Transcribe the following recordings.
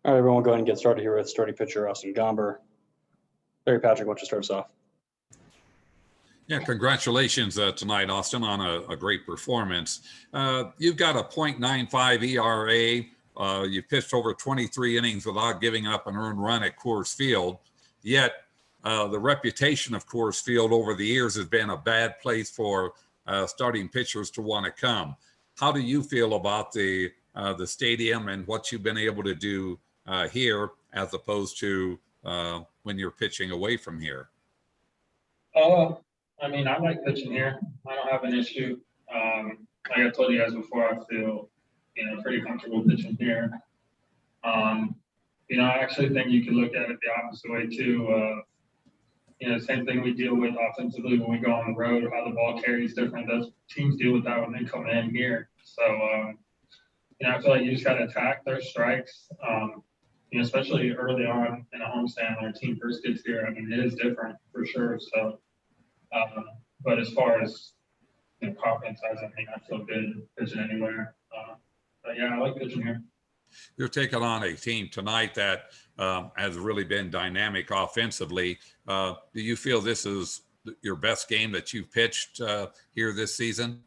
All right, everyone, go ahead and get started here with starting pitcher Austim Gomber. Larry Patrick, why don't you start us off? Yeah, congratulations tonight, Austin, on a great performance. You've got a .95 ERA. You've pitched over 23 innings without giving up an earned run at Coors Field. Yet the reputation of Coors Field over the years has been a bad place for starting pitchers to want to come. How do you feel about the stadium and what you've been able to do here as opposed to when you're pitching away from here? I mean, I like pitching here. I don't have an issue. Like I told you guys before, I feel, pretty comfortable pitching here. I actually think you can look at it the opposite way too. Same thing we deal with offensively when we go on the road, how the ball carries different. Those teams deal with that when they come in here. So, I feel like you just got to attack their strikes. Especially early on in a homestand when a team first gets here. I mean, it is different for sure. So, but as far as confidence, I think I feel good pitching anywhere. But yeah, I like pitching here. You're taking on a team tonight that has really been dynamic offensively. Do you feel this is your best game that you've pitched here this season?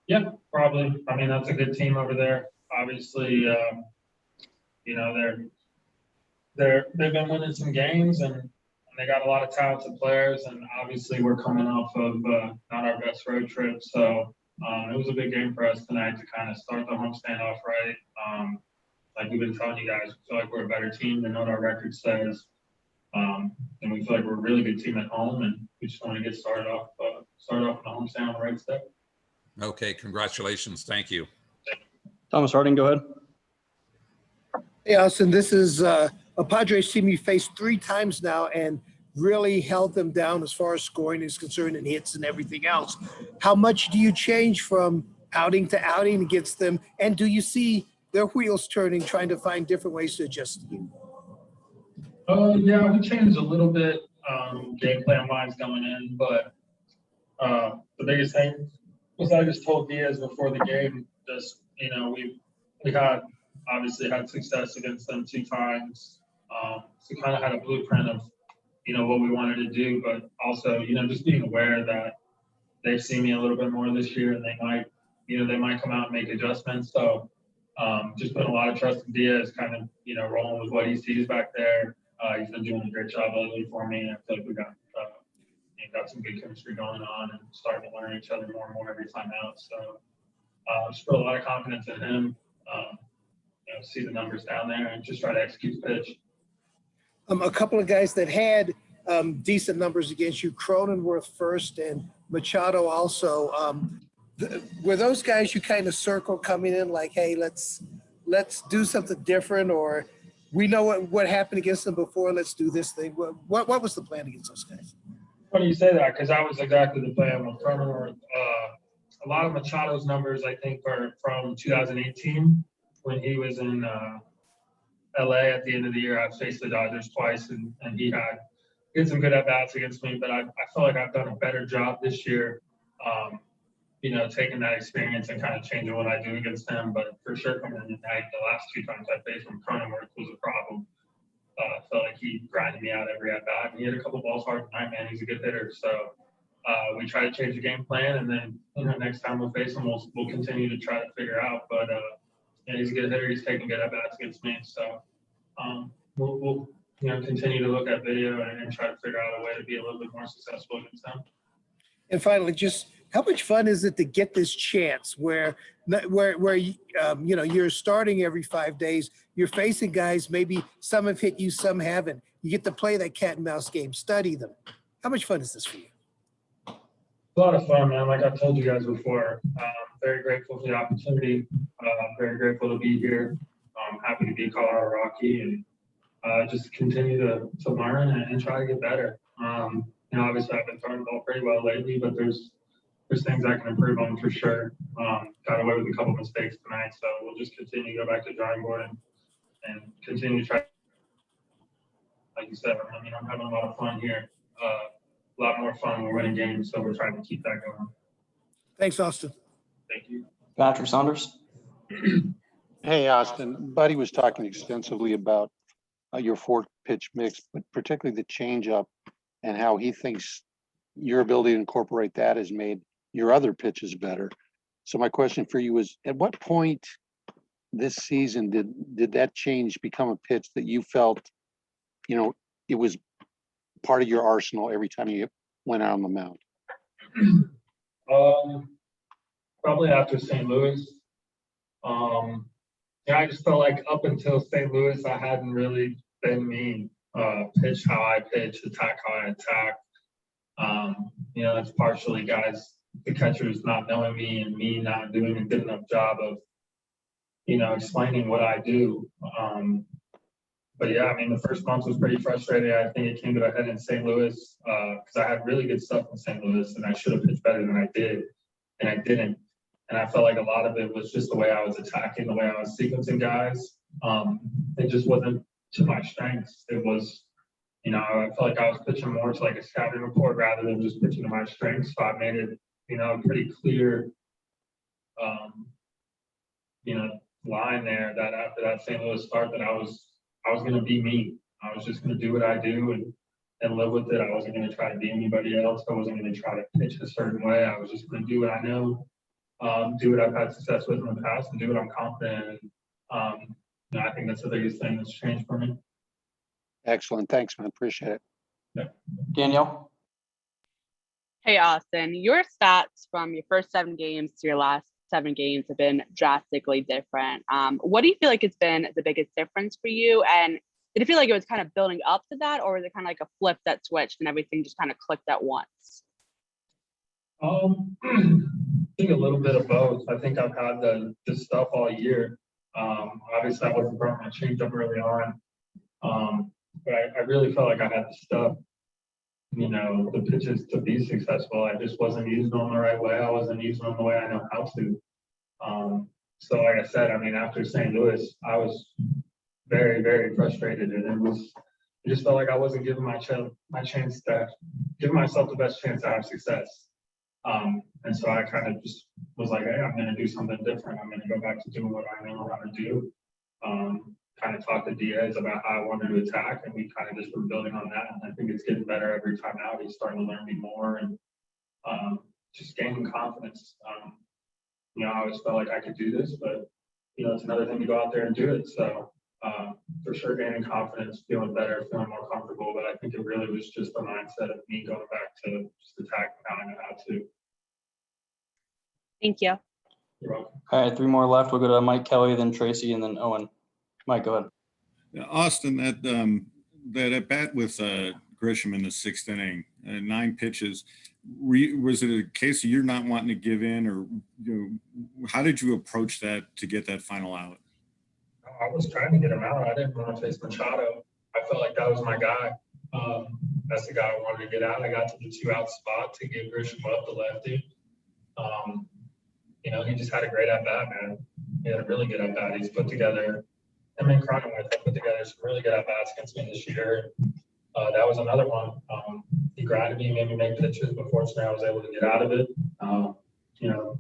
Yeah, probably. I mean, that's a good team over there. Obviously, they've been winning some games and they got a lot of talented players. And obviously, we're coming off of not our best road trip, so it was a big game for us tonight to kind of start the homestand off right. Like we've been telling you guys, we feel like we're a better team than what our record says. And we feel like we're a really good team at home, and we just want to get started off in the homestand on the right step. Okay, congratulations. Thank you. Thomas Harding, go ahead. Hey, Austin, this is a Padres team you faced 3 times now and really held them down as far as scoring is concerned and hits and everything else. How much do you change from outing to outing against them? And do you see their wheels turning, trying to find different ways to adjust to you? Yeah, we changed a little bit game plan wise going in, but the biggest thing was I just told Diaz before the game, just, we had obviously had success against them 2 times. So kind of had a blueprint of, what we wanted to do, but also, just being aware that they've seen me a little bit more this year and they might come out and make adjustments. So just putting a lot of trust in Diaz, kind of, rolling with what he sees back there. He's been doing a great job lately for me. I feel like we got some good chemistry going on and starting to learn each other more and more every time out. So just put a lot of confidence in him. See the numbers down there and just try to execute the pitch. A couple of guys that had decent numbers against you, Cronenworth first and Machado also. Were those guys you kind of circle coming in like, hey, let's do something different, or we know what happened against them before, let's do this thing? What was the plan against those guys? Funny you say that, because that was exactly the plan with Cronenworth. A lot of Machado's numbers, I think, are from 2018 when he was in LA at the end of the year. I faced the Dodgers twice, and he had some good at-bats against me, but I feel like I've done a better job this year, taking that experience and kind of changing what I do against him. But for sure, coming in tonight, the last 2 times I faced him, Cronenworth was a problem. I felt like he grinded me out every at-bat. He hit a couple balls hard tonight, man. He's a good hitter. So we try to change the game plan, and then next time we face him, we'll continue to try to figure out. But he's a good hitter. He's taking good at-bats against me. So we'll continue to look at video and try to figure out a way to be a little bit more successful against them. And finally, just how much fun is it to get this chance where you're starting every 5 days, you're facing guys, maybe some have hit you, some haven't. You get to play that cat and mouse game, study them. How much fun is this for you? A lot of fun, man. Like I told you guys before, very grateful for the opportunity. Very grateful to be here. I'm happy to be Colorado Rocky and just continue to learn and try to get better. Obviously I've been throwing the ball pretty well lately, but there's things I can improve on for sure. Got away with a couple mistakes tonight, so we'll just continue to go back to the drawing board and continue to try. Like you said, I'm having a lot of fun here. A lot more fun when we're winning games, so we're trying to keep that going. Thanks, Austin. Thank you. Patrick Saunders. Hey, Austin, Buddy was talking extensively about your 4-pitch mix, but particularly the changeup and how he thinks your ability to incorporate that has made your other pitches better. So my question for you is, at what point this season did that change become a pitch that you felt, it was part of your arsenal every time you went out on the mound? Probably after St. Louis. Yeah, I just felt like up until St. Louis, I hadn't really been me. Pitch how I pitch, attack how I attack. That's partially the catchers not knowing me and me not doing a good enough job of, explaining what I do. But yeah, I mean, the first month was pretty frustrating. I think it came to a head in St. Louis because I had really good stuff in St. Louis and I should have pitched better than I did, and I didn't. And I felt like a lot of it was just the way I was attacking, the way I was sequencing guys. It just wasn't to my strengths. It was, I felt like I was pitching more to like a scouting report rather than just pitching to my strengths. So I made it, pretty clear, line there that after that St. Louis start that I was going to be me. I was just going to do what I do and live with it. I wasn't going to try to be anybody else. I wasn't going to try to pitch a certain way. I was just going to do what I know. Do what I've had success with in the past and do what I'm confident in. I think that's the biggest thing that's changed for me. Excellent. Thanks, man. Appreciate it. Yeah. Danielle? Hey, Austin, your stats from your first 7 games to your last 7 games have been drastically different. What do you feel like has been the biggest difference for you? And did it feel like it was kind of building up to that, or was it kind of like a flip that switched and everything just kind of clicked at once? I think a little bit of both. I think I've had this stuff all year. Obviously, I wasn't throwing my changeup early on, but I really felt like I had the stuff, the pitches to be successful. I just wasn't using them the right way. I wasn't using them the way I know how to. So, like I said, I mean, after St. Louis, I was very, very frustrated, and it just felt like I wasn't giving myself the best chance to have success. And so I kind of just was like, hey, I'm going to do something different. I'm going to go back to doing what I know how to do. Kind of talk to Diaz about how I wanted to attack, and we kind of just were building on that. And I think it's getting better every time out. He's starting to learn me more and just gaining confidence. I always felt like I could do this, but, it's another thing to go out there and do it. So for sure, gaining confidence, feeling better, feeling more comfortable. But I think it really was just the mindset of me going back to just attacking how I know how to. Thank you. You're welcome. All right, 3 more left. We'll go to Mike Kelly, then Tracy, and then Owen. Mike, go ahead. Austin, that at bat with Grisham in the 6th inning, 9 pitches, was it a case of you're not wanting to give in, or how did you approach that to get that final out? I was trying to get him out. I didn't want to face Machado. I felt like that was my guy. That's the guy I wanted to get out. I got to the 2-out spot to get Grisham up, the lefty. He just had a great at-bat, man. He had a really good at-bat. He's put together, him and Cronenworth have put together some really good at-bats against me this year. That was another one. He grinded me, made me make pitches, but fortunately I was able to get out of it.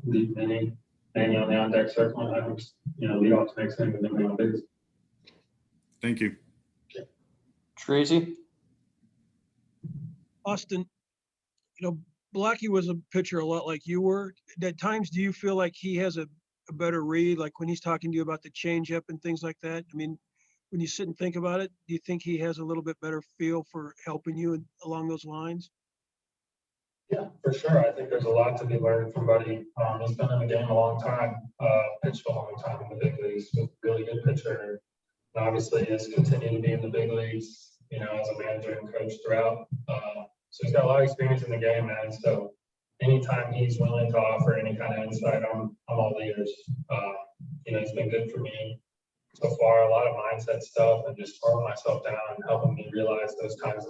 Leave Manny on the on-deck circle, and I was, lead off to next inning and then be on base. Thank you. Tracy? Austin, Blackie was a pitcher a lot like you were. At times, do you feel like he has a better read, like when he's talking to you about the changeup and things like that? I mean, when you sit and think about it, do you think he has a little bit better feel for helping you along those lines? Yeah, for sure. I think there's a lot to be learned from Buddy. He's been in the game a long time, pitched a long time in the big leagues. He's a really good pitcher. And obviously, he's continued to be in the big leagues, as a manager and coach throughout. So he's got a lot of experience in the game, man. So anytime he's willing to offer any kind of insight, I'm all ears. He's been good for me so far. A lot of mindset stuff and just slowing myself down and helping me realize those times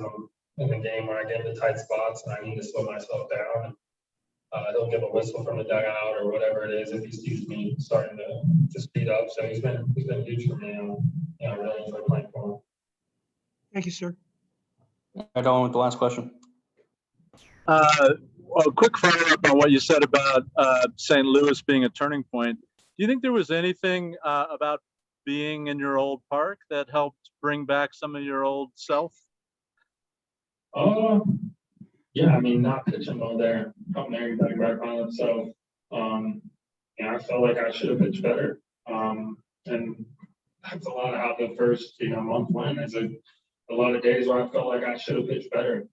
in the game where I get into tight spots and I need to slow myself down. And he'll give a whistle from the dugout or whatever it is if he sees me starting to speed up. So he's been huge for me. And I really enjoy playing for him. Thank you, sir. All right, Owen with the last question. A quick follow-up on what you said about St. Louis being a turning point. you think there was anything about being in your old park that helped bring back some of your old self? Yeah, I mean, not pitching all there, helping everybody back on it. So, I felt like I should have pitched better. And that's a lot of how the first, month went. Is a lot of days where I felt like I should have pitched better,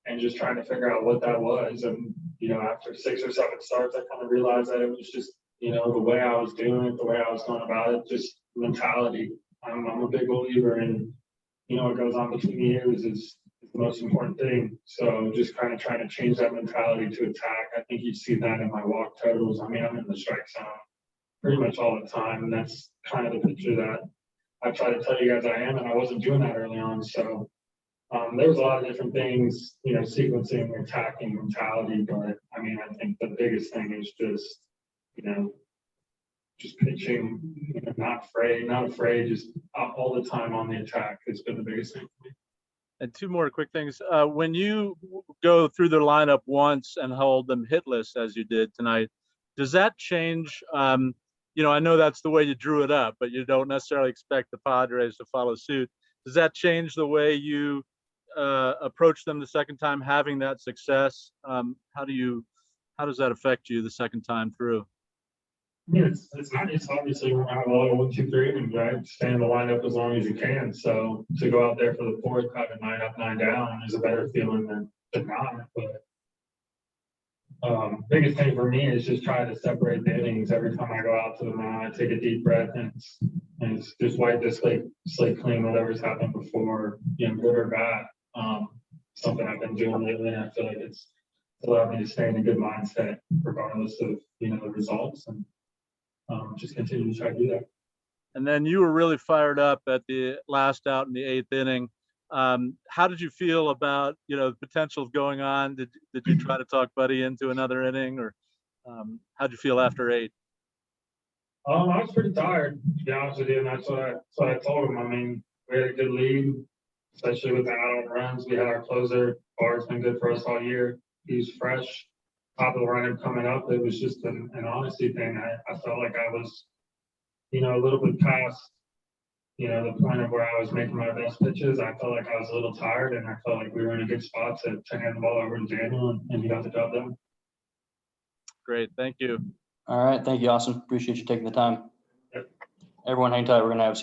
and just trying to figure out what that was. And after 6 or 7 starts, I kind of realized that it was just, the way I was doing it, the way I was going about it, just mentality. I'm a big believer in, what goes on between the ears is the most important thing. So just kind of trying to change that mentality to attack. I think you see that in my walk totals. I mean, I'm in the strike zone pretty much all the time, and that's kind of the picture that I try to tell you guys I am, and I wasn't doing that early on. So there was a lot of different things, sequencing, attacking, mentality. But I mean, I think the biggest thing is just, just pitching, not afraid, just all the time on the attack has been the biggest thing for me. And 2 more quick things. When you go through the lineup once and hold them hitless, as you did tonight, does that change? I know that's the way you drew it up, but you don't necessarily expect the Padres to follow suit. Does that change the way you approach them the second time, having that success? How does that affect you the second time through? Yeah, it's not. It's obviously we're have all 1, 2, 3 innings, right? Stay in the lineup as long as you can. So to go out there for the fourth, having 9 up, 9 down is a better feeling than not. But biggest thing for me is just try to separate the innings. Every time I go out to the mound, I take a deep breath and it's just wipe the slate clean, whatever's happened before, good or bad. Something I've been doing lately, and I feel like it's allowed me to stay in a good mindset regardless of the results, and just continue to try to do that. And then you were really fired up at the last out in the 8th inning. How did you feel about the potential of going on? Did you try to talk Buddy into another inning, or how'd you feel after 8? I was pretty tired, to be honest with you, and that's what I told him. I mean, we had a good lead, especially with the out runs. We had our closer. Bar's been good for us all year. He's fresh. Top of the lineup coming up. It was just an honesty thing. I felt like I was, a little bit past, the point of where I was making my best pitches. I felt like I was a little tired, and I felt like we were in a good spot to hand the ball over to Daniel, and he got the job done. Great, thank you. All right. Thank you, Austin. Appreciate you taking the time. Yep. Everyone hang tight. We're going to have